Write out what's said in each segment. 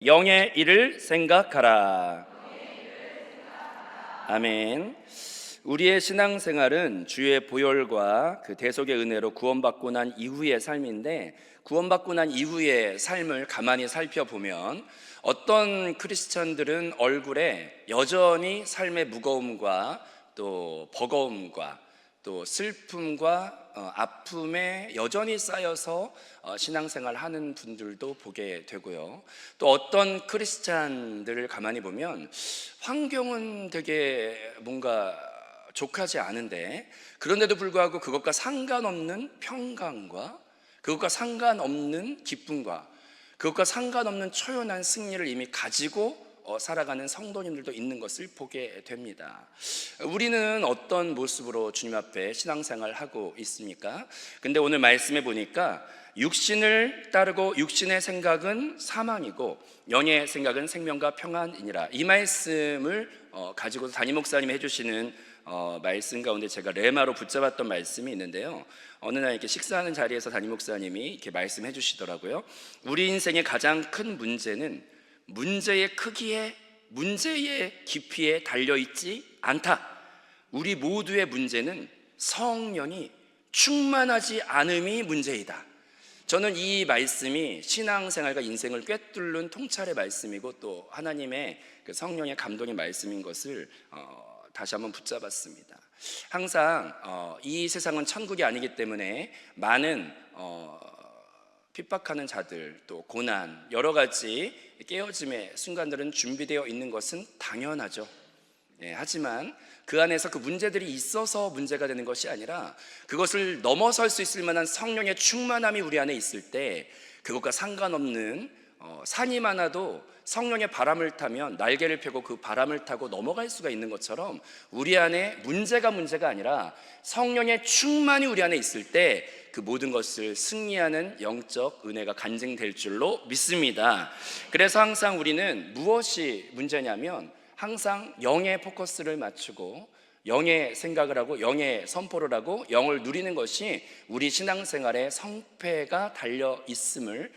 영의 일을 생각하라. 아멘. 우리의 신앙생활은 주의 보혈과 그 대속의 은혜로 구원받고 난 이후의 삶인데, 구원받고 난 이후의 삶을 가만히 살펴보면 어떤 크리스천들은 얼굴에 여전히 삶의 무거움과 또 버거움과 또 슬픔과 아픔에 여전히 쌓여서 신앙생활 하는 분들도 보게 되고요. 또 어떤 크리스찬들을 가만히 보면 환경은 되게 뭔가 족하지 않은데, 그런데도 불구하고 그것과 상관없는 평강과 그것과 상관없는 기쁨과 그것과 상관없는 초연한 승리를 이미 가지고 살아가는 성도님들도 있는 것을 보게 됩니다. 우리는 어떤 모습으로 주님 앞에 신앙생활을 하고 있습니까? 근데 오늘 말씀해 보니까 육신을 따르고 육신의 생각은 사망이고 영의 생각은 생명과 평안이니라, 이 말씀을 가지고 담임 목사님이 해주시는 말씀 가운데 제가 레마로 붙잡았던 말씀이 있는데요, 어느 날 이렇게 식사하는 자리에서 담임 목사님이 이렇게 말씀해 주시더라고요. 우리 인생의 가장 큰 문제는 문제의 크기에, 문제의 깊이에 달려있지 않다. 우리 모두의 문제는 성령이 충만하지 않음이 문제이다. 저는 이 말씀이 신앙생활과 인생을 꿰뚫는 통찰의 말씀이고 또 하나님의 그 성령의 감동의 말씀인 것을 다시 한번 붙잡았습니다. 항상 이 세상은 천국이 아니기 때문에 많은 핍박하는 자들, 또 고난, 여러 가지 깨어짐의 순간들은 준비되어 있는 것은 당연하죠. 하지만 그 안에서 그 문제들이 있어서 문제가 되는 것이 아니라 그것을 넘어설 수 있을 만한 성령의 충만함이 우리 안에 있을 때, 그것과 상관없는 산이 많아도 성령의 바람을 타면 날개를 펴고 그 바람을 타고 넘어갈 수가 있는 것처럼, 우리 안에 문제가 아니라 성령의 충만이 우리 안에 있을 때 그 모든 것을 승리하는 영적 은혜가 간증될 줄로 믿습니다. 그래서 항상 우리는 무엇이 문제냐면, 항상 영의 포커스를 맞추고 영의 생각을 하고 영의 선포를 하고 영을 누리는 것이 우리 신앙생활의 성패가 달려 있음을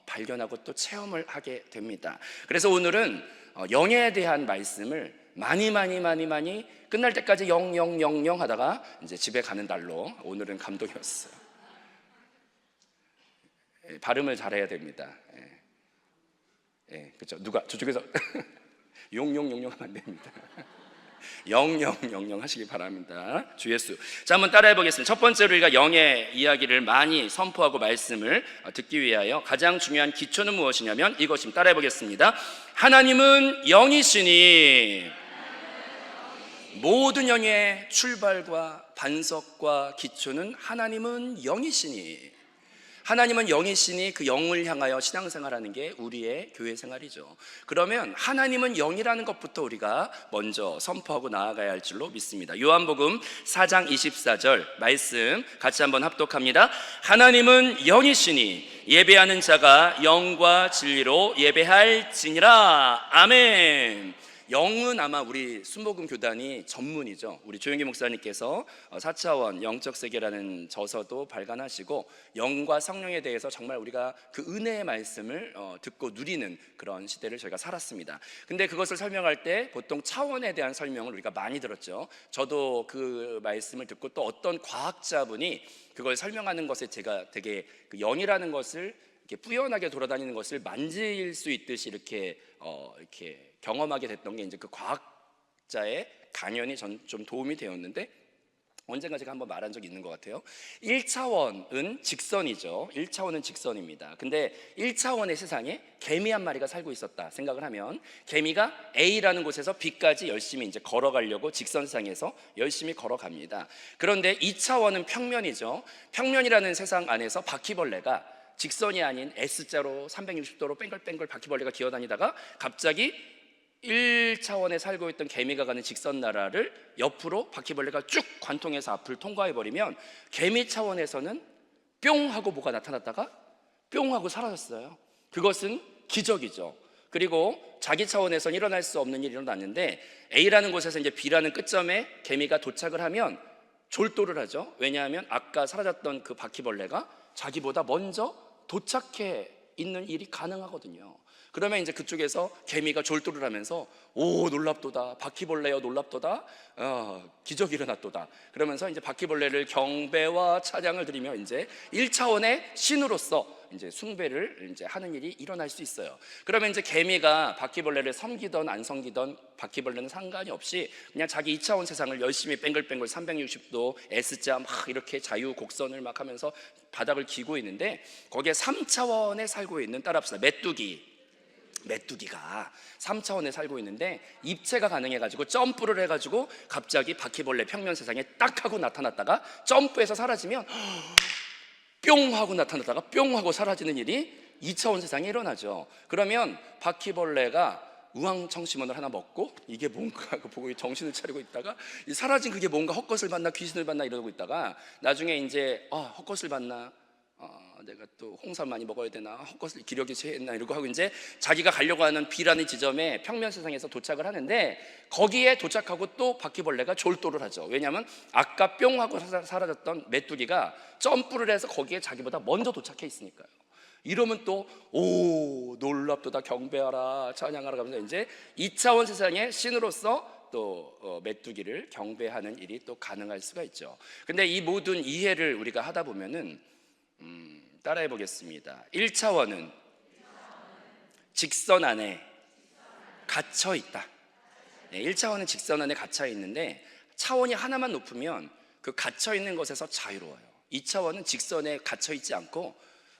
발견하고 또 체험을 하게 됩니다. 그래서 오늘은 영에 대한 말씀을 많이 끝날 때까지 영 하다가 이제 집에 가는 달로 오늘은 감동이었어요. 발음을 잘해야 됩니다. 그렇죠. 누가 저쪽에서 용용 하면 안 됩니다. 영영 하시기 바랍니다. 주 예수. 자, 한번 따라해 보겠습니다. 첫 번째로 우리가 영의 이야기를 많이 선포하고 말씀을 듣기 위하여 가장 중요한 기초는 무엇이냐면 이것입니다. 따라해 보겠습니다. 하나님은 영이시니 모든 영의 출발과 반석과 기초는 하나님은 영이시니. 하나님은 영이시니 그 영을 향하여 신앙생활하는 게 우리의 교회 생활이죠. 그러면 하나님은 영이라는 것부터 우리가 먼저 선포하고 나아가야 할 줄로 믿습니다. 요한복음 4장 24절 말씀 같이 한번 합독합니다. 하나님은 영이시니 예배하는 자가 영과 진리로 예배할지니라. 아멘. 영은 아마 우리 순복음 교단이 전문이죠. 우리 조영기 목사님께서 4차원 영적 세계라는 저서도 발간하시고 영과 성령에 대해서 정말 우리가 그 은혜의 말씀을 듣고 누리는 그런 시대를 저희가 살았습니다. 근데 그것을 설명할 때 보통 차원에 대한 설명을 우리가 많이 들었죠. 저도 그 말씀을 듣고 또 어떤 과학자분이 그걸 설명하는 것에 제가 되게 그 영이라는 것을 이렇게 뿌연하게 돌아다니는 것을 만질 수 있듯이 이렇게 경험하게 됐던 게 이제 그 과학자의 강연이 좀 도움이 되었는데, 언젠가 제가 한번 말한 적이 있는 것 같아요. 1차원은 직선이죠. 1차원은 직선입니다. 근데 1차원의 세상에 개미 한 마리가 살고 있었다 생각을 하면, 개미가 A라는 곳에서 B까지 열심히 이제 걸어가려고 직선상에서 열심히 걸어갑니다. 그런데 2차원은 평면이죠. 평면이라는 세상 안에서 바퀴벌레가 직선이 아닌 S자로 360도로 뺑글뺑글 바퀴벌레가 기어다니다가 갑자기 1차원에 살고 있던 개미가 가는 직선 나라를 옆으로 바퀴벌레가 쭉 관통해서 앞을 통과해버리면, 개미 차원에서는 뿅 하고 뭐가 나타났다가 뿅 하고 사라졌어요. 그것은 기적이죠. 그리고 자기 차원에서는 일어날 수 없는 일이 일어났는데, A라는 곳에서 이제 B라는 끝점에 개미가 도착을 하면 졸도를 하죠. 왜냐하면 아까 사라졌던 그 바퀴벌레가 자기보다 먼저 도착해 있는 일이 가능하거든요. 그러면 이제 그쪽에서 개미가 졸도를 하면서 오 놀랍도다, 바퀴벌레여 놀랍도다, 기적이 일어났도다 그러면서 이제 바퀴벌레를 경배와 찬양을 드리며 이제 1차원의 신으로서 이제 숭배를 이제 하는 일이 일어날 수 있어요. 그러면 이제 개미가 바퀴벌레를 섬기던 안 섬기던 바퀴벌레는 상관이 없이 그냥 자기 2차원 세상을 열심히 뱅글뱅글 360도 S자 막 이렇게 자유 곡선을 막 하면서 바닥을 기고 있는데, 거기에 3차원에 살고 있는, 따라합시다, 메뚜기가 3차원에 살고 있는데 입체가 가능해가지고 점프를 해가지고 갑자기 바퀴벌레 평면 세상에 딱 하고 나타났다가 점프해서 사라지면 뿅 하고 나타났다가 뿅 하고 사라지는 일이 2차원 세상에 일어나죠. 그러면 바퀴벌레가 우황청심원을 하나 먹고 이게 뭔가 보고 정신을 차리고 있다가 사라진 그게 뭔가 헛것을 봤나 귀신을 봤나 이러고 있다가 나중에 이제 헛것을 봤나, 내가 또 홍삼 많이 먹어야 되나, 헛것을 기력이 쇠했나 이러고 하고 이제 자기가 가려고 하는 B라는 지점에 평면 세상에서 도착을 하는데, 거기에 도착하고 또 바퀴벌레가 졸도를 하죠. 왜냐하면 아까 뿅 하고 사라졌던 메뚜기가 점프를 해서 거기에 자기보다 먼저 도착해 있으니까요. 이러면 또 오 놀랍도다, 경배하라, 찬양하라 하면서 이제 2차원 세상의 신으로서 또 메뚜기를 경배하는 일이 또 가능할 수가 있죠. 근데 이 모든 이해를 우리가 하다 보면은 따라해 보겠습니다. 1차원은 직선 안에 갇혀 있다. 1차원은 직선 안에 갇혀 있는데 차원이 하나만 높으면 그 갇혀 있는 것에서 자유로워요. 2차원은 직선에 갇혀 있지 않고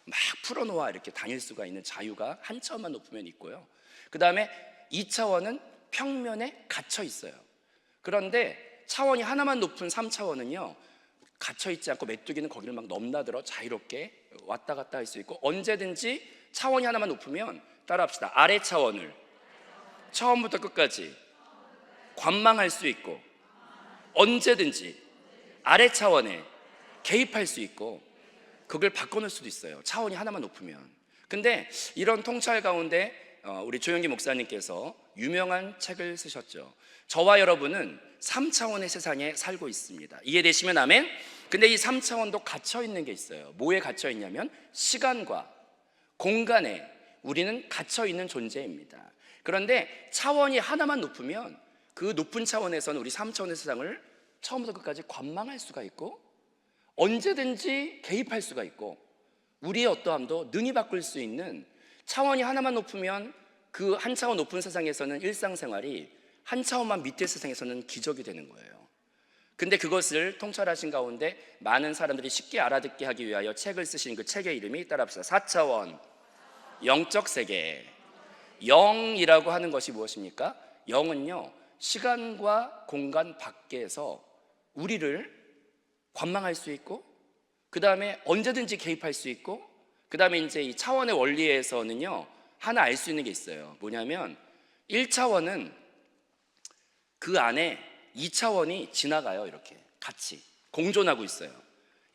막 풀어놓아 이렇게 다닐 수가 있는 자유가 한 차원만 높으면 있고요. 그 다음에 2차원은 평면에 갇혀 있어요. 그런데 차원이 하나만 높은 3차원은요 갇혀 있지 않고 메뚜기는 거기를 막 넘나들어 자유롭게 왔다 갔다 할 수 있고, 언제든지 차원이 하나만 높으면, 따라합시다, 아래 차원을 처음부터 끝까지 관망할 수 있고, 언제든지 아래 차원에 개입할 수 있고, 그걸 바꿔놓을 수도 있어요, 차원이 하나만 높으면. 근데 이런 통찰 가운데 우리 조영기 목사님께서 유명한 책을 쓰셨죠. 저와 여러분은 3차원의 세상에 살고 있습니다. 이해되시면 아멘. 근데 이 3차원도 갇혀 있는 게 있어요. 뭐에 갇혀 있냐면 시간과 공간에 우리는 갇혀 있는 존재입니다. 그런데 차원이 하나만 높으면 그 높은 차원에서는 우리 3차원의 세상을 처음부터 끝까지 관망할 수가 있고, 언제든지 개입할 수가 있고, 우리의 어떠함도 능히 바꿀 수 있는, 차원이 하나만 높으면 그 한 차원 높은 세상에서는 일상생활이, 한 차원만 밑에 세상에서는 기적이 되는 거예요. 근데 그것을 통찰하신 가운데 많은 사람들이 쉽게 알아듣게 하기 위하여 책을 쓰신 그 책의 이름이, 따라합시다, 4차원 영적 세계. 영이라고 하는 것이 무엇입니까? 영은요 시간과 공간 밖에서 우리를 관망할 수 있고, 그 다음에 언제든지 개입할 수 있고, 그 다음에 이제 이 차원의 원리에서는요 하나 알 수 있는 게 있어요. 뭐냐면 1차원은 그 안에 2차원이 지나가요. 이렇게 같이 공존하고 있어요.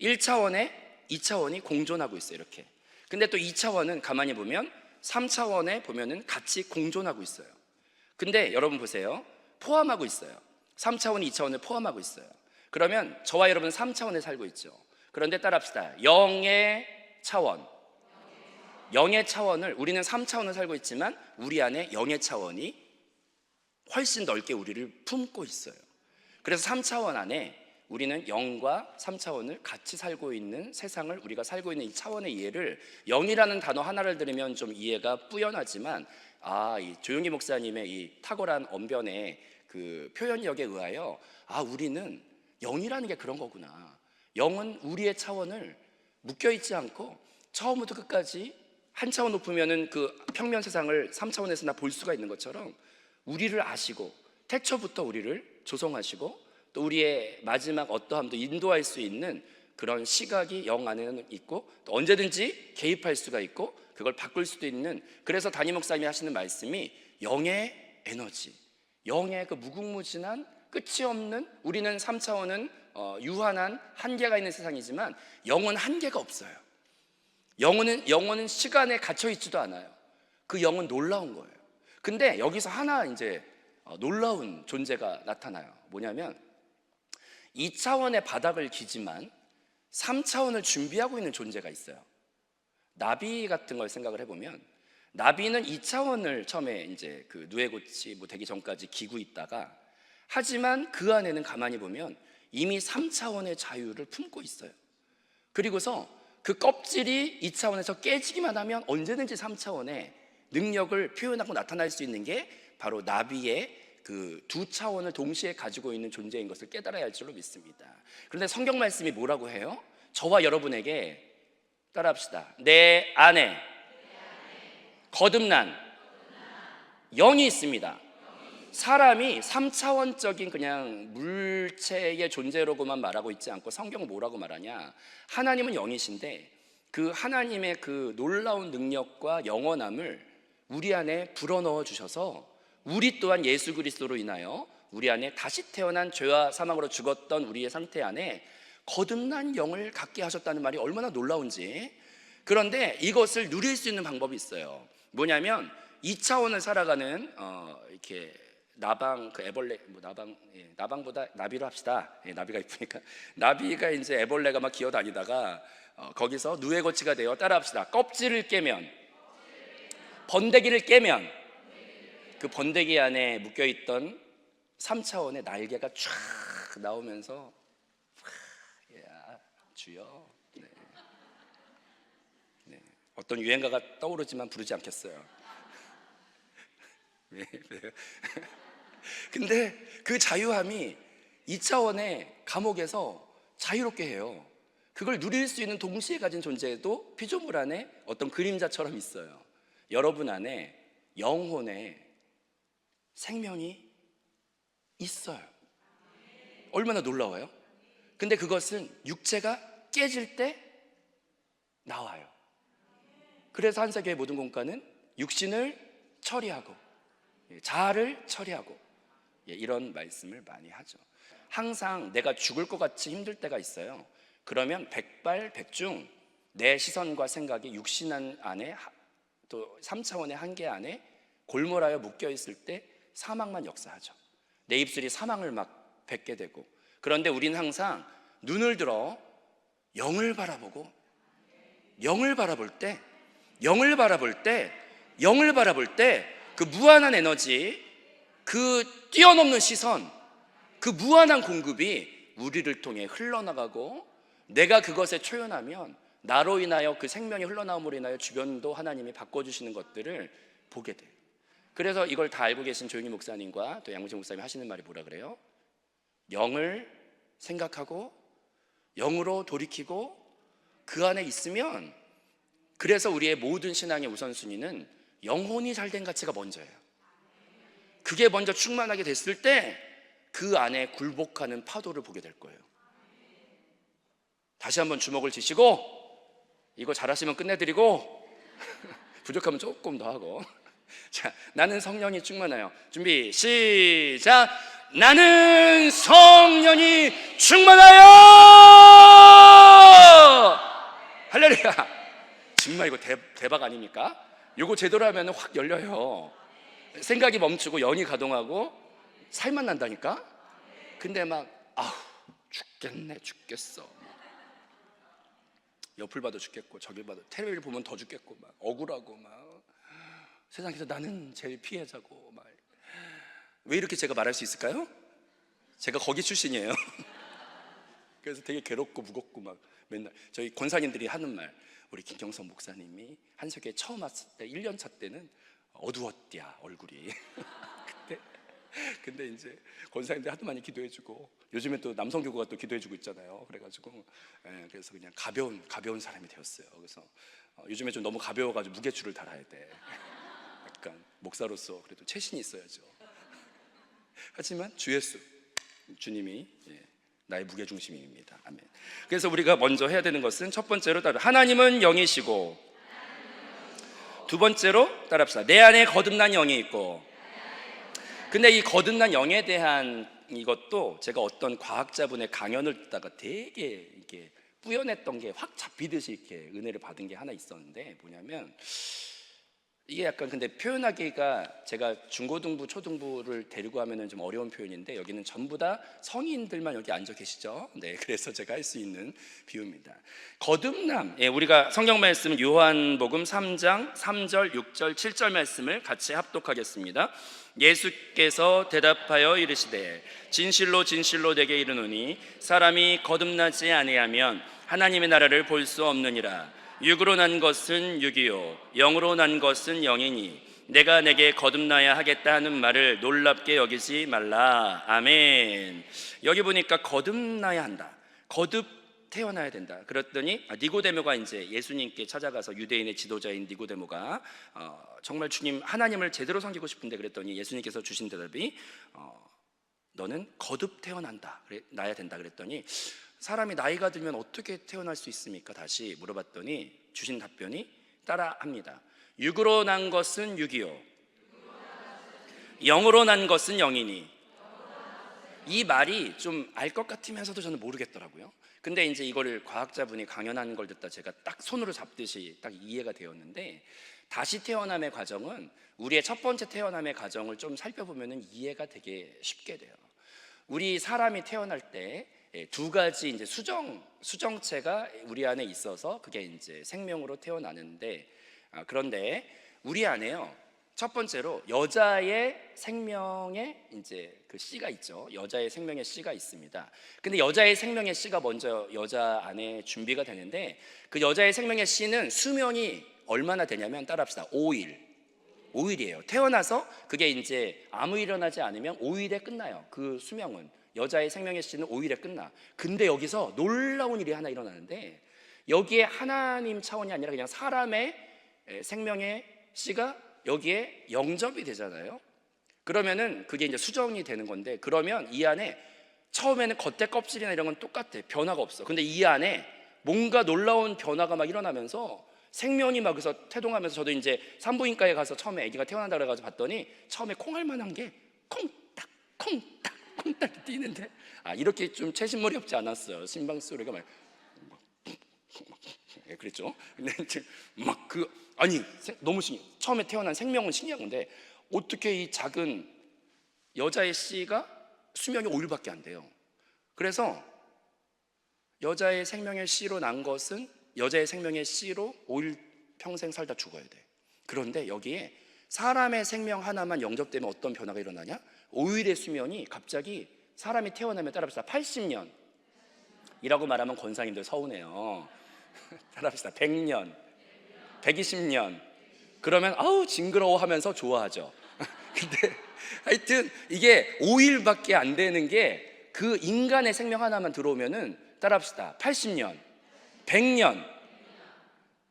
1차원에 2차원이 공존하고 있어요. 이렇게. 근데 또 2차원은 가만히 보면 3차원에 보면은 같이 공존하고 있어요. 근데 여러분 보세요, 포함하고 있어요. 3차원이 2차원을 포함하고 있어요. 그러면 저와 여러분은 3차원에 살고 있죠. 그런데 따라합시다, 영의 차원, 영의 차원을, 우리는 3차원을 살고 있지만 우리 안에 영의 차원이 훨씬 넓게 우리를 품고 있어요. 그래서 3차원 안에 우리는 영과 3차원을 같이 살고 있는 세상을, 우리가 살고 있는 이 차원의 이해를, 영이라는 단어 하나를 들으면 좀 이해가 뿌연하지만 이 조용기 목사님의 이 탁월한 언변의 그 표현력에 의하여 우리는 영이라는 게 그런 거구나. 영은 우리의 차원을 묶여있지 않고 처음부터 끝까지 한 차원 높으면은 그 평면 세상을 3차원에서나 볼 수가 있는 것처럼 우리를 아시고 태초부터 우리를 조성하시고 또 우리의 마지막 어떠함도 인도할 수 있는 그런 시각이 영 안에는 있고, 또 언제든지 개입할 수가 있고 그걸 바꿀 수도 있는, 그래서 담임 목사님이 하시는 말씀이 영의 에너지, 영의 그 무궁무진한 끝이 없는, 우리는 3차원은 유한한 한계가 있는 세상이지만 영은 한계가 없어요. 영혼은 시간에 갇혀 있지도 않아요. 그 영은 놀라운 거예요. 근데 여기서 하나 이제 놀라운 존재가 나타나요. 뭐냐면 2차원의 바닥을 기지만 3차원을 준비하고 있는 존재가 있어요. 나비 같은 걸 생각을 해보면, 나비는 2차원을 처음에 이제 그 누에고치 뭐 되기 전까지 기고 있다가, 하지만 그 안에는 가만히 보면 이미 3차원의 자유를 품고 있어요. 그리고서 그 껍질이 2차원에서 깨지기만 하면 언제든지 3차원의 능력을 표현하고 나타날 수 있는 게 바로 나비의 그 2차원을 동시에 가지고 있는 존재인 것을 깨달아야 할 줄로 믿습니다. 그런데 성경 말씀이 뭐라고 해요? 저와 여러분에게 따라합시다. 내 안에 거듭난 영이 있습니다. 사람이 3차원적인 그냥 물체의 존재로만 말하고 있지 않고 성경은 뭐라고 말하냐? 하나님은 영이신데 그 하나님의 그 놀라운 능력과 영원함을 우리 안에 불어넣어 주셔서 우리 또한 예수 그리스도로 인하여 우리 안에 다시 태어난 죄와 사망으로 죽었던 우리의 상태 안에 거듭난 영을 갖게 하셨다는 말이 얼마나 놀라운지. 그런데 이것을 누릴 수 있는 방법이 있어요. 뭐냐면 2차원을 살아가는 이렇게 나방, 그 애벌레, 뭐 나방보다 나비로 합시다. 나비가 이쁘니까. 나비가 이제 애벌레가 막 기어다니다가 거기서 누에고치가 되어, 따라합시다. 껍질을 깨면, 번데기를 깨면 그 번데기 안에 묶여있던 3차원의 날개가 쫙 나오면서 야, 주여. 네. 어떤 유행가가 떠오르지만 부르지 않겠어요. 네. 근데 그 자유함이 2차원의 감옥에서 자유롭게 해요. 그걸 누릴 수 있는 동시에 가진 존재도 피조물 안에 어떤 그림자처럼 있어요. 여러분 안에 영혼의 생명이 있어요. 얼마나 놀라워요? 근데 그것은 육체가 깨질 때 나와요. 그래서 한사교회 모든 공과는 육신을 처리하고 자아를 처리하고 이런 말씀을 많이 하죠. 항상 내가 죽을 것 같이 힘들 때가 있어요. 그러면 백발백중 내 시선과 생각이 육신 안에 또 3차원의 한계 안에 골몰하여 묶여있을 때 사망만 역사하죠. 내 입술이 사망을 막 뱉게 되고. 그런데 우리는 항상 눈을 들어 영을 바라보고, 영을 바라볼 때 그 무한한 에너지, 그 뛰어넘는 시선, 그 무한한 공급이 우리를 통해 흘러나가고, 내가 그것에 초연하면 나로 인하여 그 생명이 흘러나옴으로 인하여 주변도 하나님이 바꿔주시는 것들을 보게 돼요. 그래서 이걸 다 알고 계신 조용희 목사님과 또 양무진 목사님이 하시는 말이 뭐라 그래요? 영을 생각하고 영으로 돌이키고 그 안에 있으면, 그래서 우리의 모든 신앙의 우선순위는 영혼이 잘된 가치가 먼저예요. 그게 먼저 충만하게 됐을 때 그 안에 굴복하는 파도를 보게 될 거예요. 다시 한번 주먹을 쥐시고, 이거 잘하시면 끝내드리고 부족하면 조금 더 하고. 자, 나는 성령이 충만하여. 준비 시작. 나는 성령이 충만하여. 할렐루야. 정말 이거 대박 아닙니까? 이거 제대로 하면 확 열려요. 생각이 멈추고 영이 가동하고 살만 난다니까. 근데 막 죽겠어. 옆을 봐도 죽겠고 저길 봐도, 텔레비를 보면 더 죽겠고, 막 억울하고, 막 세상에서 나는 제일 피해자고. 막 왜 이렇게 제가 말할 수 있을까요? 제가 거기 출신이에요. 그래서 되게 괴롭고 무겁고, 막 맨날 저희 권사님들이 하는 말, 우리 김경선 목사님이 한석에 처음 왔을 때 1년 차 때는 어두웠디야 얼굴이. 근데 이제 권사님들 하도 많이 기도해주고, 요즘에 또 남성교구가 또 기도해주고 있잖아요. 그래가지고 그래서 그냥 가벼운 사람이 되었어요. 그래서 요즘에 좀 너무 가벼워가지고 무게추를 달아야 돼. 약간 목사로서 그래도 체신이 있어야죠. 하지만 주 예수, 주님이 나의 무게중심입니다. 아멘. 그래서 우리가 먼저 해야 되는 것은, 첫 번째로 하나님은 영이시고, 두 번째로 따라합시다. 내 안에 거듭난 영이 있고. 근데 이 거듭난 영에 대한 이것도 제가 어떤 과학자분의 강연을 듣다가 되게 이렇게 뿌연했던 게 확 잡히듯이 이렇게 은혜를 받은 게 하나 있었는데, 뭐냐면 이게 약간 근데 표현하기가 제가 중고등부, 초등부를 데리고 하면은 좀 어려운 표현인데 여기는 전부 다 성인들만 여기 앉아 계시죠. 네, 그래서 제가 할 수 있는 비유입니다. 거듭남. 예, 우리가 성경 말씀 요한복음 3장 3절, 6절, 7절 말씀을 같이 합독하겠습니다. 예수께서 대답하여 이르시되 진실로 진실로 내게 이르노니 사람이 거듭나지 아니하면 하나님의 나라를 볼 수 없느니라. 육으로 난 것은 육이요 영으로 난 것은 영이니 내가 내게 거듭나야 하겠다 하는 말을 놀랍게 여기지 말라. 아멘. 여기 보니까 거듭나야 한다, 거듭 태어나야 된다. 그랬더니 니고데모가 이제 예수님께 찾아가서, 유대인의 지도자인 니고데모가 정말 주님 하나님을 제대로 섬기고 싶은데, 그랬더니 예수님께서 주신 대답이 너는 거듭 태어난다, 나야 된다. 그랬더니 사람이 나이가 들면 어떻게 태어날 수 있습니까? 다시 물어봤더니 주신 답변이 따라합니다. 육으로 난 것은 육이요 영으로 난 것은 영이니. 이 말이 좀 알 것 같으면서도 저는 모르겠더라고요. 근데 이제 이거를 과학자분이 강연하는 걸 듣다 제가 딱 손으로 잡듯이 딱 이해가 되었는데, 다시 태어남의 과정은 우리의 첫 번째 태어남의 과정을 좀 살펴보면 이해가 되게 쉽게 돼요. 우리 사람이 태어날 때 두 가지 이제 수정체가 우리 안에 있어서 그게 이제 생명으로 태어나는데, 그런데 우리 안에요, 첫 번째로 여자의 생명의 이제 그 씨가 있죠. 여자의 생명의 씨가 있습니다. 근데 여자의 생명의 씨가 먼저 여자 안에 준비가 되는데, 그 여자의 생명의 씨는 수명이 얼마나 되냐면, 따라합시다, 5일이에요. 태어나서 그게 이제 아무 일어나지 않으면 5일에 끝나요. 그 수명은, 여자의 생명의 씨는 5일에 끝나. 근데 여기서 놀라운 일이 하나 일어나는데, 여기에 하나님 차원이 아니라 그냥 사람의 생명의 씨가 여기에 영접이 되잖아요. 그러면은 그게 이제 수정이 되는 건데, 그러면 이 안에 처음에는 겉에 껍질이나 이런 건 똑같아, 변화가 없어. 근데 이 안에 뭔가 놀라운 변화가 막 일어나면서 생명이 막 그래서 태동하면서, 저도 이제 산부인과에 가서 처음에 아기가 태어난다 그래가지고 봤더니 처음에 콩알만한 게 콩딱 콩딱 콩딱 뛰는데, 이렇게 좀 최신물이 없지 않았어요. 심방 소리가 막 그랬죠. 근데 막 너무 신기해. 처음에 태어난 생명은 신기한 건데, 어떻게 이 작은 여자의 씨가 수명이 5일밖에 안 돼요. 그래서 여자의 생명의 씨로 난 것은 여자의 생명의 씨로 5일 평생 살다 죽어야 돼. 그런데 여기에 사람의 생명 하나만 영접되면 어떤 변화가 일어나냐? 5일의 수명이 갑자기 사람이 태어나면, 따라합시다, 80년이라고 말하면 권사님들 서운해요. 따라합시다, 100년, 120년. 그러면 아우 징그러워 하면서 좋아하죠. 근데 하여튼 이게 5일밖에 안 되는 게, 그 인간의 생명 하나만 들어오면은, 따라합시다, 80년, 100년,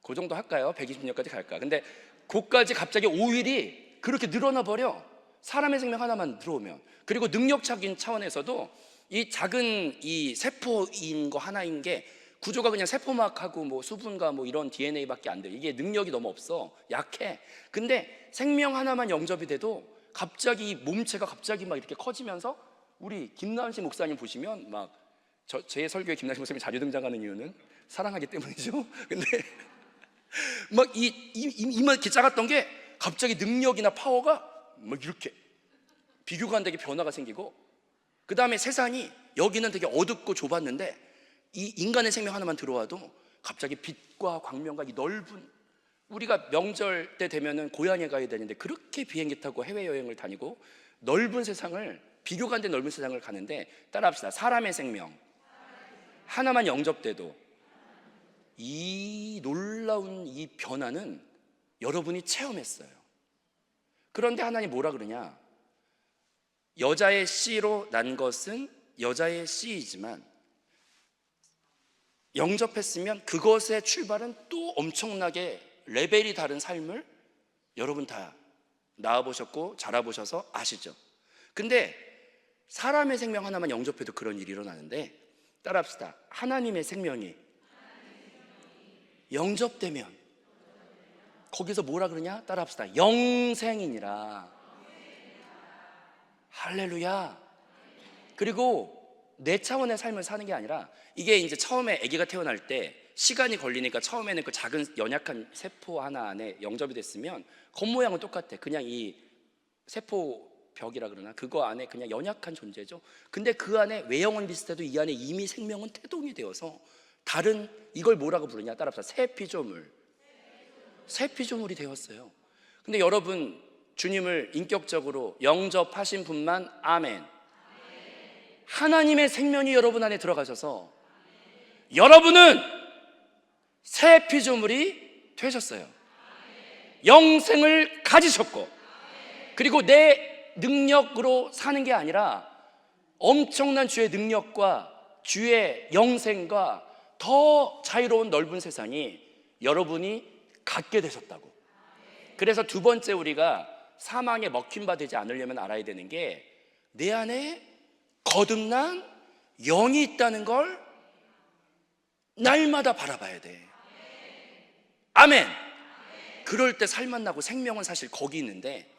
그 정도 할까요? 120년까지 갈까? 근데 그까지 갑자기 5일이 그렇게 늘어나 버려, 사람의 생명 하나만 들어오면. 그리고 능력적인 차원에서도 이 작은 이 세포인 거 하나인 게 구조가 그냥 세포막하고 뭐 수분과 뭐 이런 DNA밖에 안 돼. 이게 능력이 너무 없어, 약해. 근데 생명 하나만 영접이 돼도 갑자기 이 몸체가 갑자기 막 이렇게 커지면서, 우리 김나은씨 목사님 보시면 막, 제 설교에 김나은씨 목사님이 자주 등장하는 이유는 사랑하기 때문이죠. 근데 막 이만 이렇게 작았던 게 갑자기 능력이나 파워가 막 이렇게 비교가 안 되게 변화가 생기고, 그 다음에 세상이, 여기는 되게 어둡고 좁았는데 이 인간의 생명 하나만 들어와도 갑자기 빛과 광명과 이 넓은, 우리가 명절 때 되면은 고향에 가야 되는데 그렇게 비행기 타고 해외여행을 다니고 넓은 세상을, 비교가 안 된 넓은 세상을 가는데, 따라합시다, 사람의 생명 하나만 영접돼도 이 놀라운 이 변화는 여러분이 체험했어요. 그런데 하나님 뭐라 그러냐? 여자의 씨로 난 것은 여자의 씨이지만 영접했으면 그것의 출발은 또 엄청나게 레벨이 다른 삶을 여러분 다 낳아보셨고 자라보셔서 아시죠? 근데 사람의 생명 하나만 영접해도 그런 일이 일어나는데, 따라합시다, 하나님의 생명이 영접되면 거기서 뭐라 그러냐? 따라합시다, 영생이니라. 할렐루야. 그리고 내 차원의 삶을 사는 게 아니라, 이게 이제 처음에 아기가 태어날 때 시간이 걸리니까 처음에는 그 작은 연약한 세포 하나 안에 영접이 됐으면 겉모양은 똑같아. 그냥 이 세포 벽이라 그러나 그거 안에 그냥 연약한 존재죠. 근데 그 안에 외형은 비슷해도 이 안에 이미 생명은 태동이 되어서 다른, 이걸 뭐라고 부르냐, 따라합시다. 새 피조물. 새 피조물이 되었어요. 근데 여러분, 주님을 인격적으로 영접하신 분만 아멘. 하나님의 생명이 여러분 안에 들어가셔서 여러분은 새 피조물이 되셨어요. 영생을 가지셨고, 그리고 내 능력으로 사는 게 아니라 엄청난 주의 능력과 주의 영생과 더 자유로운 넓은 세상이 여러분이 갖게 되셨다고. 그래서 두 번째, 우리가 사망에 먹힌 바 되지 않으려면 알아야 되는 게 내 안에 거듭난 영이 있다는 걸 날마다 바라봐야 돼. 아멘. 그럴 때 살만 나고 생명은 사실 거기 있는데,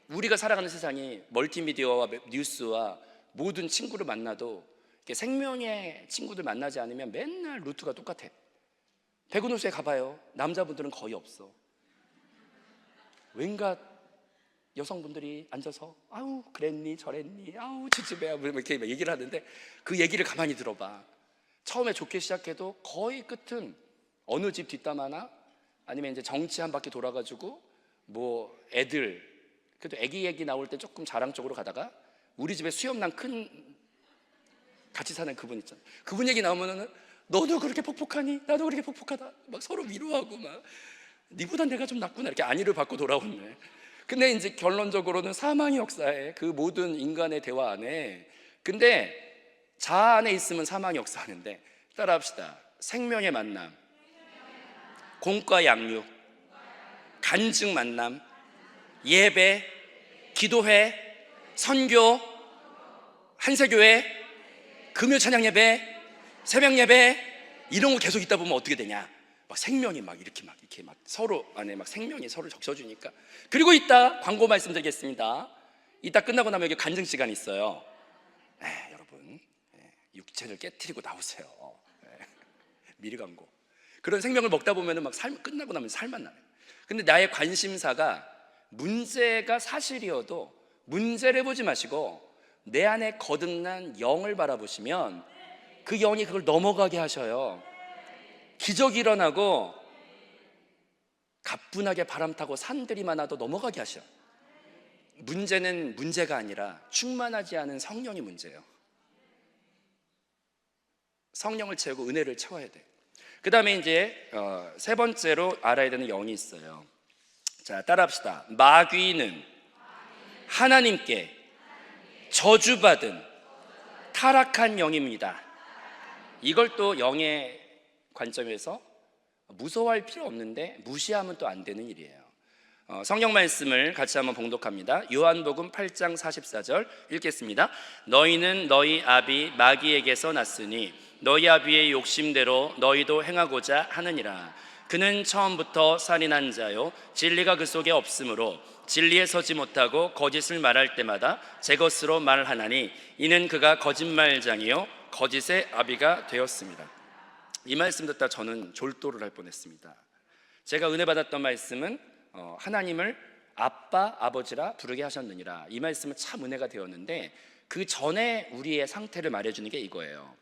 우리가 살아가는 세상이 멀티미디어와 뉴스와 모든 친구를 만나도 생명의 친구들 만나지 않으면 맨날 루트가 똑같아. 백운호수에 가봐요. 남자분들은 거의 없어. 왠가 여성분들이 앉아서 아우 그랬니 저랬니 아우 지지배야 이렇게 얘기를 하는데, 그 얘기를 가만히 들어봐. 처음에 좋게 시작해도 거의 끝은 어느 집 뒷담 하나, 아니면 이제 정치 한 바퀴 돌아가지고 뭐 애들, 그래도 애기 나올 때 조금 자랑 쪽으로 가다가 우리 집에 수염난 큰 같이 사는 그분 있잖아. 그분 얘기 나오면은 너도 그렇게 폭폭하니? 나도 그렇게 폭폭하다. 막 서로 위로하고 막 니보다 내가 좀 낫구나 이렇게 안위를 받고 돌아오네. 근데 이제 결론적으로는 사망의 역사에 그 모든 인간의 대화 안에, 근데 자아 안에 있으면 사망의 역사하는데, 따라합시다. 생명의 만남, 공과 양육, 간증 만남, 예배, 기도회, 선교, 한세교회, 금요 찬양 예배, 새벽 예배, 이런 거 계속 있다 보면 어떻게 되냐? 막 생명이 막 이렇게 서로 안에 막 생명이 서로 적셔주니까. 그리고 이따 광고 말씀드리겠습니다. 이따 끝나고 나면 여기 간증 시간이 있어요. 여러분, 육체를 깨트리고 나오세요. 미리 광고. 그런 생명을 먹다 보면은 막 끝나고 나면 살만 나요. 근데 나의 관심사가 문제가 사실이어도 문제를 보지 마시고 내 안에 거듭난 영을 바라보시면 그 영이 그걸 넘어가게 하셔요. 기적이 일어나고 가뿐하게 바람 타고 산들이 많아도 넘어가게 하셔. 문제는 문제가 아니라 충만하지 않은 성령이 문제예요. 성령을 채우고 은혜를 채워야 돼. 그 다음에 이제 세 번째로 알아야 되는 영이 있어요. 자, 따라합시다. 마귀는 하나님께 저주받은 타락한 영입니다. 이걸 또 영의 관점에서 무서워할 필요 없는데 무시하면 또 안 되는 일이에요. 성경 말씀을 같이 한번 봉독합니다. 요한복음 8장 44절 읽겠습니다. 너희는 너희 아비 마귀에게서 났으니 너희 아비의 욕심대로 너희도 행하고자 하느니라. 그는 처음부터 살인한 자요 진리가 그 속에 없으므로 진리에 서지 못하고 거짓을 말할 때마다 제 것으로 말하나니 이는 그가 거짓말장이요 거짓의 아비가 되었습니다. 이 말씀 듣다 저는 졸도를 할 뻔했습니다. 제가 은혜 받았던 말씀은 하나님을 아빠, 아버지라 부르게 하셨느니라. 이 말씀은 참 은혜가 되었는데, 그 전에 우리의 상태를 말해주는 게 이거예요.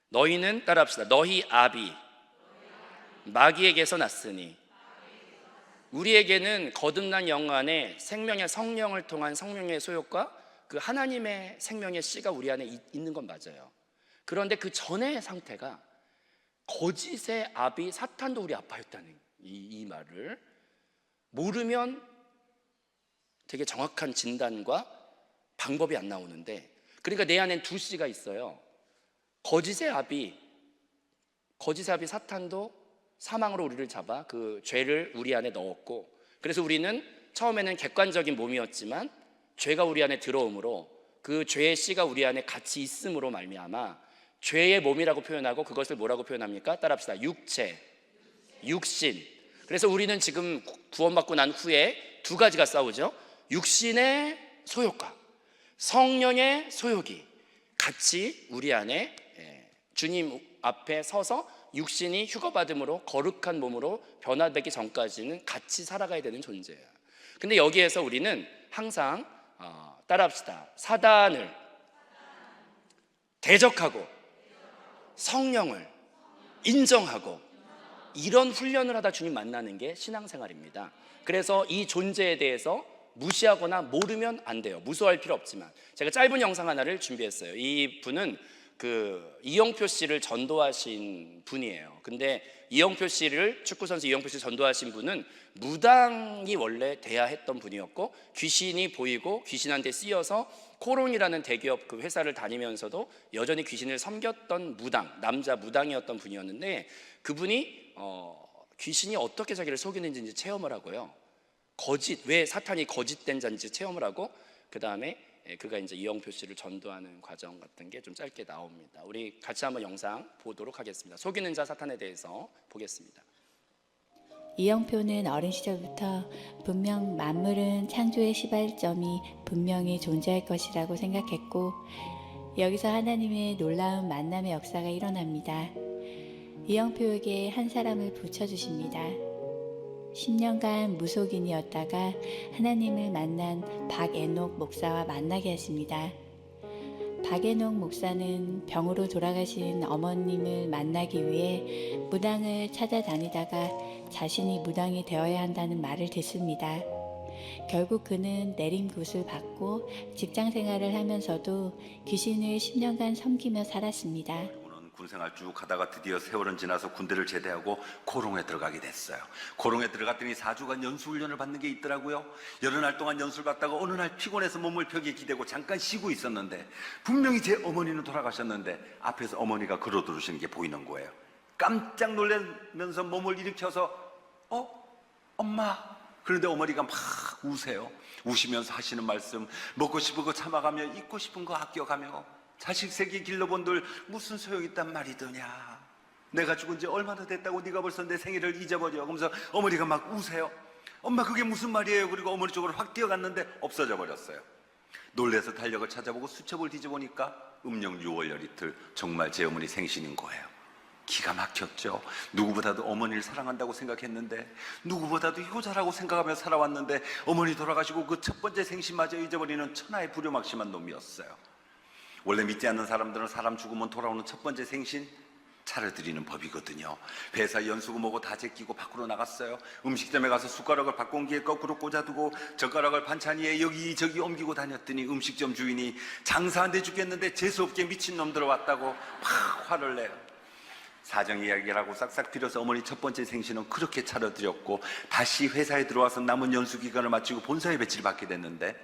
너희는, 따라합시다. 너희 아비 마귀에게서 났으니. 우리에게는 거듭난 영 안에 생명의 성령을 통한 성령의 소욕과 그 하나님의 생명의 씨가 우리 안에 있는 건 맞아요. 그런데 그 전의 상태가 거짓의 아비 사탄도 우리 아빠였다는 이 말을 모르면 되게 정확한 진단과 방법이 안 나오는데, 그러니까 내 안엔 두 씨가 있어요. 거짓의 아비 사탄도 사망으로 우리를 잡아 그 죄를 우리 안에 넣었고, 그래서 우리는 처음에는 객관적인 몸이었지만 죄가 우리 안에 들어옴으로 그 죄의 씨가 우리 안에 같이 있음으로 말미암아 죄의 몸이라고 표현하고, 그것을 뭐라고 표현합니까? 따라합시다. 육체, 육신. 그래서 우리는 지금 구원받고 난 후에 두 가지가 싸우죠. 육신의 소욕과 성령의 소욕이 같이 우리 안에 주님 앞에 서서 육신이 휴거받음으로 거룩한 몸으로 변화되기 전까지는 같이 살아가야 되는 존재예요. 근데 여기에서 우리는 항상 따라합시다. 사단을 대적하고 성령을 인정하고 이런 훈련을 하다 주님 만나는 게 신앙생활입니다. 그래서 이 존재에 대해서 무시하거나 모르면 안 돼요. 무서워할 필요 없지만. 제가 짧은 영상 하나를 준비했어요. 이 분은 이영표 씨를 전도하신 분이에요. 근데 이영표 씨를, 축구선수 이영표 씨를 전도하신 분은 무당이 원래 돼야 했던 분이었고, 귀신이 보이고 귀신한테 쓰여서 코롱이라는 대기업 그 회사를 다니면서도 여전히 귀신을 섬겼던 무당, 남자 무당이었던 분이었는데, 그분이 귀신이 어떻게 자기를 속이는지 이제 체험을 하고요, 왜 사탄이 거짓된 자인지 체험을 하고, 그 다음에 그가 이제 이영표 씨를 전도하는 과정 같은 게 좀 짧게 나옵니다. 우리 같이 한번 영상 보도록 하겠습니다. 속이는 자 사탄에 대해서 보겠습니다. 이영표는 어린 시절부터 분명 만물은 창조의 시발점이 분명히 존재할 것이라고 생각했고, 여기서 하나님의 놀라운 만남의 역사가 일어납니다. 이영표에게 한 사람을 붙여주십니다. 10년간 무속인이었다가 하나님을 만난 박애녹 목사와 만나게 하십니다. 박애녹 목사는 병으로 돌아가신 어머님을 만나기 위해 무당을 찾아다니다가 자신이 무당이 되어야 한다는 말을 듣습니다. 결국 그는 내림굿을 받고 직장 생활을 하면서도 귀신을 10년간 섬기며 살았습니다. 군생활 쭉 하다가 드디어 세월은 지나서 군대를 제대하고 코롱에 들어가게 됐어요. 코롱에 들어갔더니 4주간 연수훈련을 받는 게 있더라고요. 여러 날 동안 연수를 받다가 어느 날 피곤해서 몸을 벽에 기대고 잠깐 쉬고 있었는데, 분명히 제 어머니는 돌아가셨는데 앞에서 어머니가 걸어 들어오시는 게 보이는 거예요. 깜짝 놀라면서 몸을 일으켜서 엄마, 그런데 어머니가 막 우세요. 우시면서 하시는 말씀, 먹고 싶은 거 참아가며 입고 싶은 거 아껴가며 자식 새끼 길러본들 무슨 소용있단 말이더냐, 내가 죽은 지 얼마나 됐다고 네가 벌써 내 생일을 잊어버려. 그러면서 어머니가 막 우세요. 엄마 그게 무슨 말이에요? 그리고 어머니 쪽으로 확 뛰어갔는데 없어져 버렸어요. 놀래서 달력을 찾아보고 수첩을 뒤져보니까 음력 6월 열이틀, 정말 제 어머니 생신인 거예요. 기가 막혔죠. 누구보다도 어머니를 사랑한다고 생각했는데, 누구보다도 효자라고 생각하며 살아왔는데, 어머니 돌아가시고 그 첫 번째 생신마저 잊어버리는 천하의 불효막심한 놈이었어요. 원래 믿지 않는 사람들은 사람 죽으면 돌아오는 첫 번째 생신 차려드리는 법이거든요. 회사 연수고 뭐고 다 제끼고 밖으로 나갔어요. 음식점에 가서 숟가락을 밥공기에 거꾸로 꽂아두고 젓가락을 반찬 위에 여기저기 옮기고 다녔더니 음식점 주인이 장사 안 돼 죽겠는데 재수없게 미친놈 들어왔다고 막 화를 내요. 사정 이야기를 하고 싹싹 빌어서 어머니 첫 번째 생신은 그렇게 차려드렸고, 다시 회사에 들어와서 남은 연수 기간을 마치고 본사에 배치를 받게 됐는데,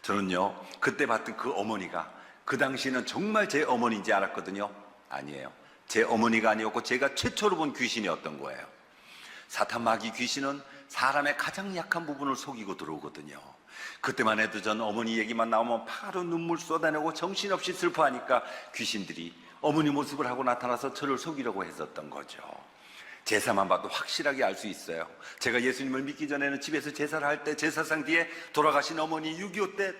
저는요 그때 봤던 그 어머니가 그 당시는 정말 제 어머니인지 알았거든요. 아니에요. 제 어머니가 아니었고 제가 최초로 본 귀신이었던 거예요. 사탄 마귀 귀신은 사람의 가장 약한 부분을 속이고 들어오거든요. 그때만 해도 전 어머니 얘기만 나오면 바로 눈물 쏟아내고 정신없이 슬퍼하니까 귀신들이 어머니 모습을 하고 나타나서 저를 속이려고 했었던 거죠. 제사만 봐도 확실하게 알 수 있어요. 제가 예수님을 믿기 전에는 집에서 제사를 할 때 제사상 뒤에 돌아가신 어머니, 6.25 때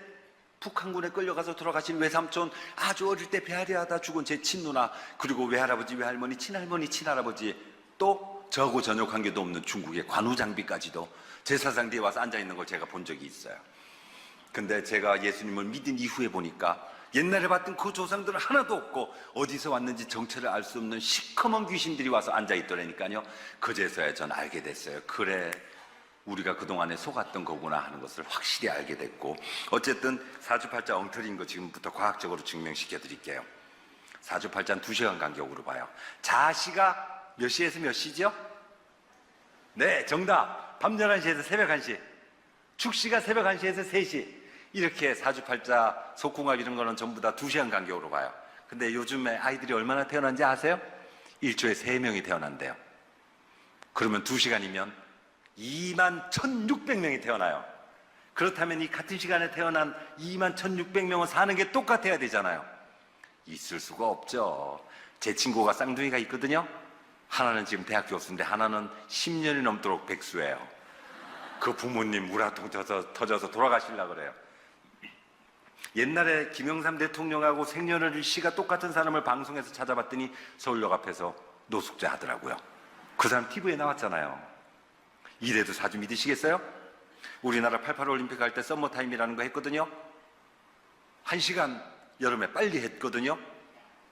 북한군에 끌려가서 돌아가신 외삼촌, 아주 어릴 때 배앓이하다 죽은 제 친누나, 그리고 외할아버지, 외할머니, 친할머니, 친할아버지, 또 저하고 전혀 관계도 없는 중국의 관우장비까지도 제사상 뒤에 와서 앉아있는 걸 제가 본 적이 있어요. 근데 제가 예수님을 믿은 이후에 보니까 옛날에 봤던 그 조상들은 하나도 없고 어디서 왔는지 정체를 알 수 없는 시커먼 귀신들이 와서 앉아있더라니까요. 그제서야 전 알게 됐어요. 그래, 우리가 그동안에 속았던 거구나 하는 것을 확실히 알게 됐고, 어쨌든 사주팔자 엉터리인 거 지금부터 과학적으로 증명시켜 드릴게요. 사주팔자는 2시간 간격으로 봐요. 자시가 몇 시에서 몇 시죠? 네, 정답. 밤 11시에서 새벽 1시. 축시가 새벽 1시에서 3시. 이렇게 사주팔자, 속궁합 이런 거는 전부 다 2시간 간격으로 봐요. 근데 요즘에 아이들이 얼마나 태어난지 아세요? 1초에 3명이 태어난대요. 그러면 2시간이면 21,600명이 태어나요. 그렇다면 이 같은 시간에 태어난 21,600명은 사는 게 똑같아야 되잖아요. 있을 수가 없죠. 제 친구가 쌍둥이가 있거든요. 하나는 지금 대학 교수인데 하나는 10년이 넘도록 백수예요. 그 부모님 우라통 터져서 돌아가시려고 그래요. 옛날에 김영삼 대통령하고 생년월일 시가 똑같은 사람을 방송에서 찾아봤더니 서울역 앞에서 노숙자 하더라고요. 그 사람 TV에 나왔잖아요. 이래도 사주 믿으시겠어요? 우리나라 88 올림픽 할 때 썸머타임이라는 거 했거든요. 1시간 여름에 빨리 했거든요.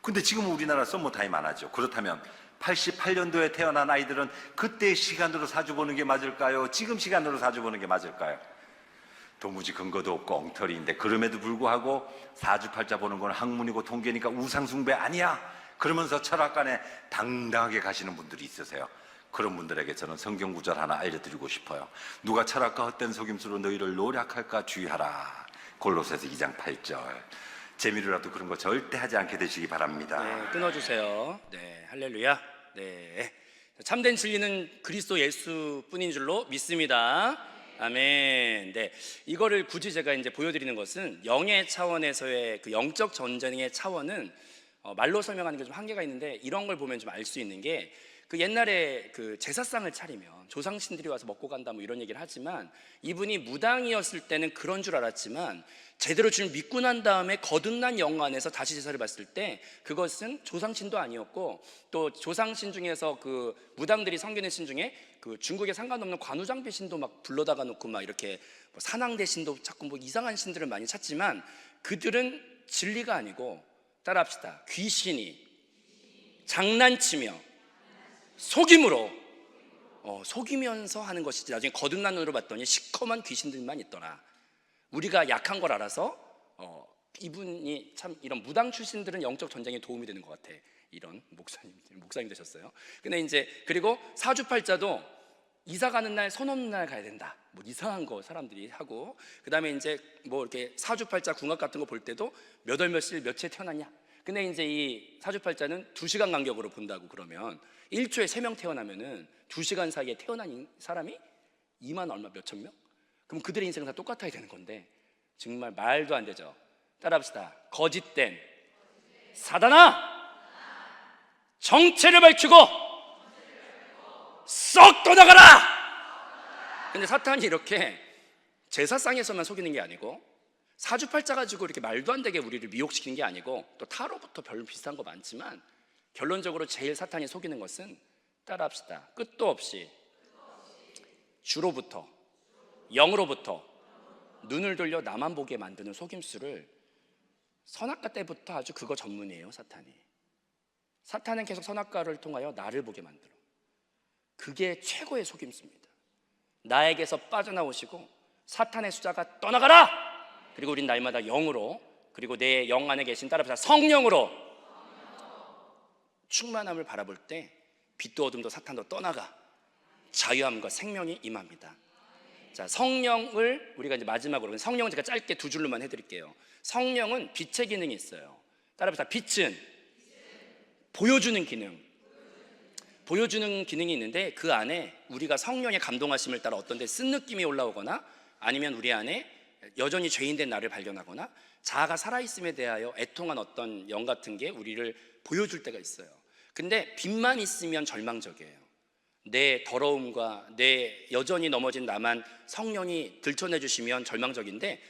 근데 지금 우리나라 썸머타임 안 하죠. 그렇다면 88년도에 태어난 아이들은 그때 시간으로 사주 보는 게 맞을까요? 지금 시간으로 사주 보는 게 맞을까요? 도무지 근거도 없고 엉터리인데, 그럼에도 불구하고 사주팔자 보는 건 학문이고 통계니까 우상숭배 아니야, 그러면서 철학관에 당당하게 가시는 분들이 있으세요. 그런 분들에게 저는 성경 구절 하나 알려드리고 싶어요. 누가 철학과 헛된 속임수로 너희를 노략할까 주의하라. 골로새서 2장 8절. 재미로라도 그런 거 절대 하지 않게 되시기 바랍니다. 네, 끊어주세요. 네, 할렐루야. 네, 참된 진리는 그리스도 예수뿐인 줄로 믿습니다. 아멘. 네, 이거를 굳이 제가 이제 보여드리는 것은 영의 차원에서의 그 영적 전쟁의 차원은 말로 설명하는 게 좀 한계가 있는데, 이런 걸 보면 좀 알 수 있는 게, 그 옛날에 그 제사상을 차리면 조상신들이 와서 먹고 간다 뭐 이런 얘기를 하지만, 이분이 무당이었을 때는 그런 줄 알았지만 제대로 주님 믿고 난 다음에 거듭난 영 안에서 다시 제사를 봤을 때 그것은 조상신도 아니었고, 또 조상신 중에서 그 무당들이 섬기는 신 중에 그 중국에 상관없는 관우장비 신도 막 불러다가 놓고 막 이렇게 뭐 사낭대 신도 찾고 뭐 이상한 신들을 많이 찾지만, 그들은 진리가 아니고, 따라합시다, 귀신이 장난치며 속임으로 속이면서 하는 것이지, 나중에 거듭난 눈으로 봤더니 시커먼 귀신들만 있더라. 우리가 약한 걸 알아서 이분이 참, 이런 무당 출신들은 영적 전쟁에 도움이 되는 것 같아. 이런 목사님 되셨어요. 근데 이제 그리고 사주팔자도 이사 가는 날, 손 없는 날 가야 된다, 뭐 이상한 거 사람들이 하고, 그 다음에 이제 뭐 이렇게 사주팔자 궁합 같은 거 볼 때도 몇 월 며칠 며칠에 태어났냐. 근데 이제 이 사주팔자는 2시간 간격으로 본다고. 그러면 1초에 3명 태어나면은 2시간 사이에 태어난 사람이 2만 얼마 몇천 명? 그럼 그들의 인생은 다 똑같아야 되는 건데, 정말 말도 안 되죠. 따라합시다. 거짓된 사단아, 정체를 밝히고 썩 떠나가라. 근데 사탄이 이렇게 제사상에서만 속이는 게 아니고, 사주팔자 가지고 이렇게 말도 안 되게 우리를 미혹시키는 게 아니고, 또 타로부터 별로 비슷한 거 많지만, 결론적으로 제일 사탄이 속이는 것은, 따라합시다, 끝도 없이 주로부터, 영으로부터 눈을 돌려 나만 보게 만드는 속임수를, 선악과 때부터 아주 그거 전문이에요. 사탄은 계속 선악과를 통하여 나를 보게 만들어. 그게 최고의 속임수입니다. 나에게서 빠져나오시고 사탄의 수자가 떠나가라. 그리고 우린 날마다 영으로, 그리고 내 영 안에 계신, 따라합시다, 성령으로 충만함을 바라볼 때 빛도 어둠도 사탄도 떠나가 자유함과 생명이 임합니다. 자, 성령을 우리가 이제 마지막으로, 성령은 제가 짧게 2줄로만 해드릴게요. 성령은 빛의 기능이 있어요. 따라합시다. 빛은 보여주는 기능이 있는데, 그 안에 우리가 성령의 감동하심을 따라 어떤 데 쓴 느낌이 올라오거나, 아니면 우리 안에 여전히 죄인된 나를 발견하거나, 자아가 살아있음에 대하여 애통한 어떤 영 같은 게 우리를 보여줄 때가 있어요. 근데 빛만 있으면 절망적이에요. 내 더러움과 내 여전히 넘어진 나만 성령이 들춰내 주시면 절망적인데,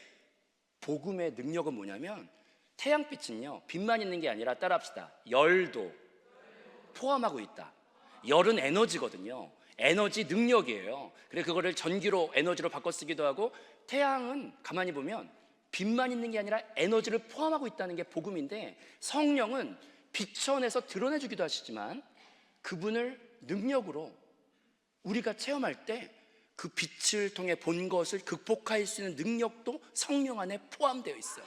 복음의 능력은 뭐냐면, 태양빛은요 빛만 있는 게 아니라, 따라합시다, 열도 포함하고 있다. 열은 에너지거든요. 에너지 능력이에요. 그래서 그거를 전기로, 에너지로 바꿔 쓰기도 하고, 태양은 가만히 보면 빛만 있는 게 아니라 에너지를 포함하고 있다는 게 복음인데, 성령은 빛천에서 드러내주기도 하시지만, 그분을 능력으로 우리가 체험할 때 그 빛을 통해 본 것을 극복할 수 있는 능력도 성령 안에 포함되어 있어요.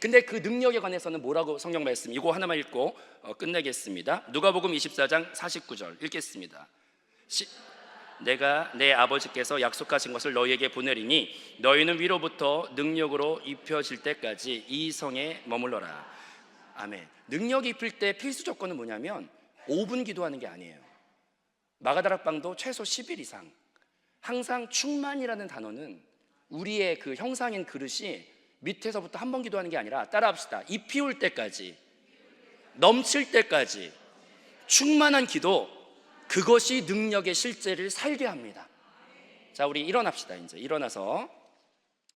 근데 그 능력에 관해서는 뭐라고 성경 말씀, 이거 하나만 읽고 끝내겠습니다. 누가복음 24장 49절 읽겠습니다. 내가 내 아버지께서 약속하신 것을 너희에게 보내리니 너희는 위로부터 능력으로 입혀질 때까지 이 성에 머물러라. 아멘. 능력이 입힐 때 필수 조건은 뭐냐면 5분 기도하는 게 아니에요. 마가다락방도 최소 10일 이상. 항상 충만이라는 단어는 우리의 그 형상인 그릇이 밑에서부터 한 번 기도하는 게 아니라, 따라합시다, 입히 올 때까지, 넘칠 때까지 충만한 기도, 그것이 능력의 실제를 살게 합니다. 자, 우리 일어납시다. 이제 일어나서